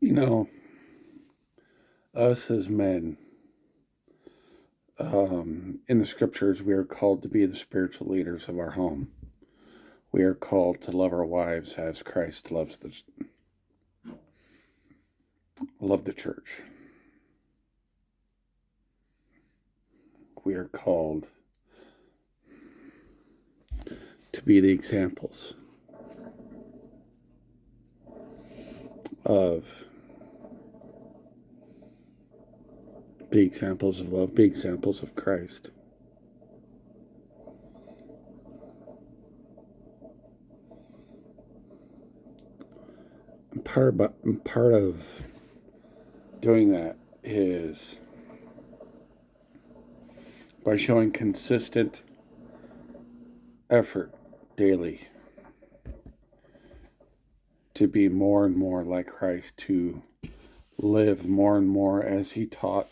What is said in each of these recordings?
You know, us as men, in the scriptures, we are called to be the spiritual leaders of our home. We are called to love our wives as Christ loved the church. We are called to be the examples of love, be examples of Christ. Part of doing that is by showing consistent effort daily to be more and more like Christ, to live more and more as He taught,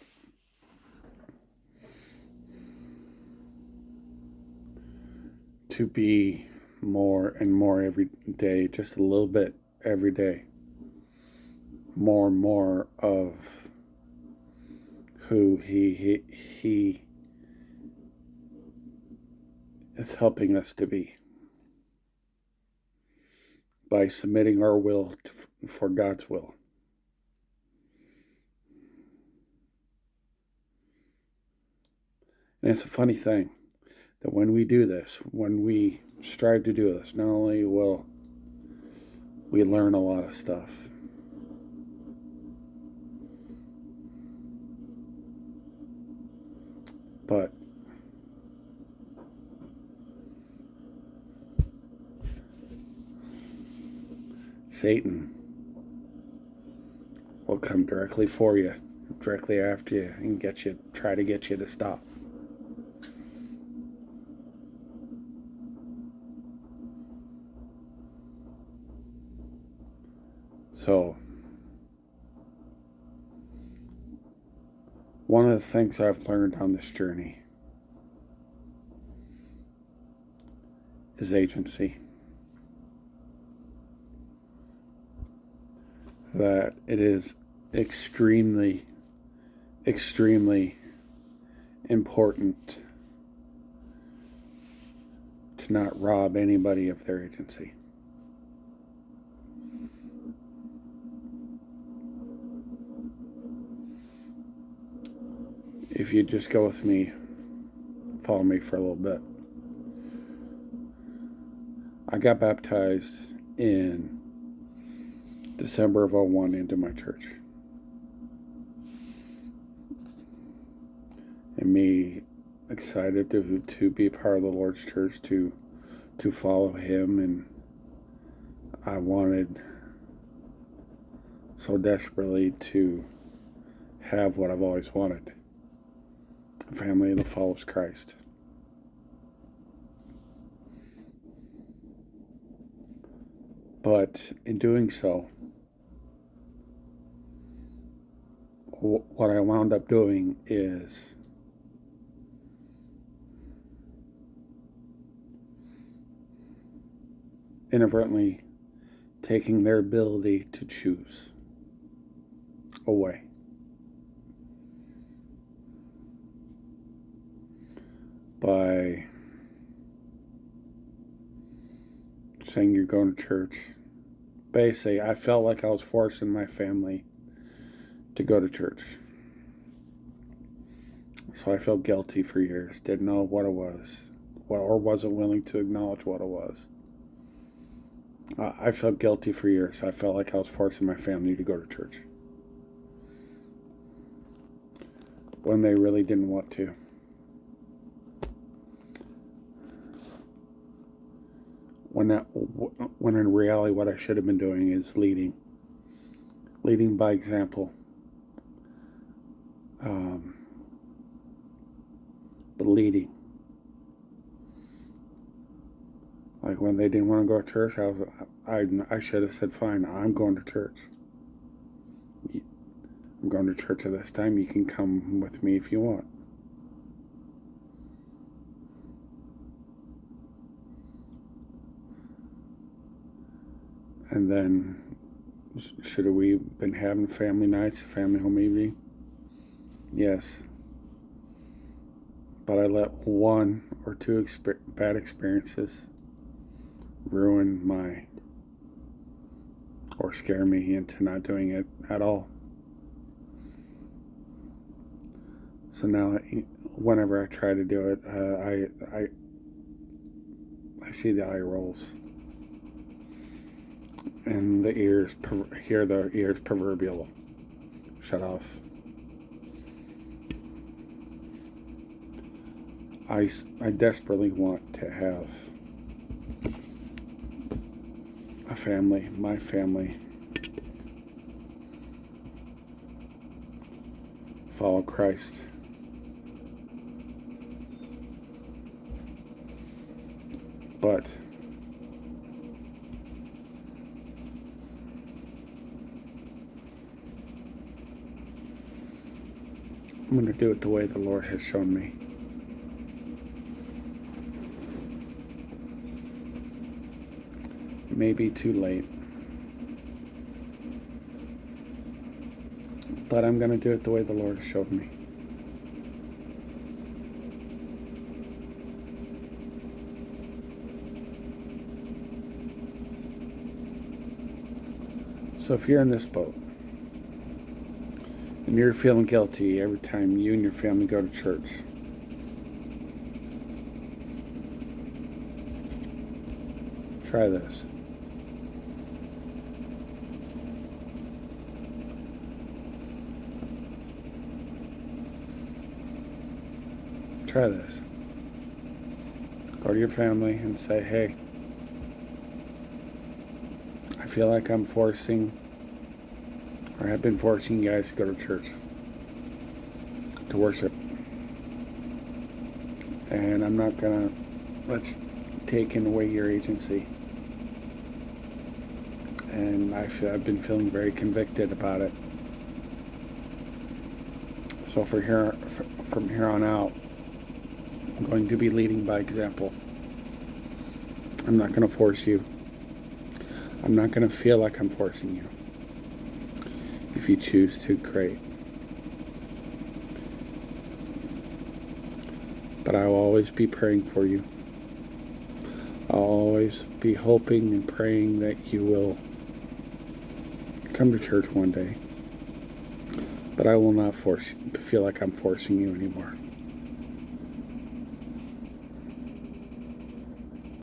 to be more and more every day, just a little bit every day, more and more of who he is helping us to be by submitting our will for God's will. And it's a funny thing that when we do this, when we strive to do this, not only will we learn a lot of stuff, but Satan will come directly for you, directly after you, and try to get you to stop. So, one of the things I've learned on this journey is agency. That it is extremely, extremely important to not rob anybody of their agency. If you just go with me, follow me for a little bit. I got baptized in December of 2001 into my church. And me excited to be part of the Lord's church, to follow Him, and I wanted so desperately to have what I've always wanted: a family that follows Christ. But in doing so, what I wound up doing is inadvertently taking their ability to choose away. By saying you're going to church. Basically, I felt like I was forcing my family to go to church. So I felt guilty for years, didn't know what it was, or wasn't willing to acknowledge what it was. I felt guilty for years. I felt like I was forcing my family to go to church when they really didn't want to. When in reality, what I should have been doing is leading by example. But leading. Like when they didn't want to go to church, I should have said, fine, I'm going to church. I'm going to church at this time. You can come with me if you want. And then Should we been having family nights, family home evening? Yes. But I let one or two bad experiences ruin my, or scare me into not doing it at all. So now, whenever I try to do it, I see the eye rolls, and the ears hear the ears proverbial shut off. I desperately want to have a family, my family, follow Christ. But I'm going to do it the way the Lord has shown me. It may be too late, but I'm going to do it the way the Lord has showed me. So if you're in this boat and you're feeling guilty every time you and your family go to church, try this. Try this. Go to your family and say, hey, I feel like I'm forcing, or have been forcing you guys to go to church, to worship. And I'm not gonna, let's taking away your agency. And I've been feeling very convicted about it. So from here on out, I'm going to be leading by example. I'm not going to force you. I'm not going to feel like I'm forcing you. If you choose to, great. But I will always be praying for you. I'll always be hoping and praying that you will come to church one day. But I will not feel like I'm forcing you anymore.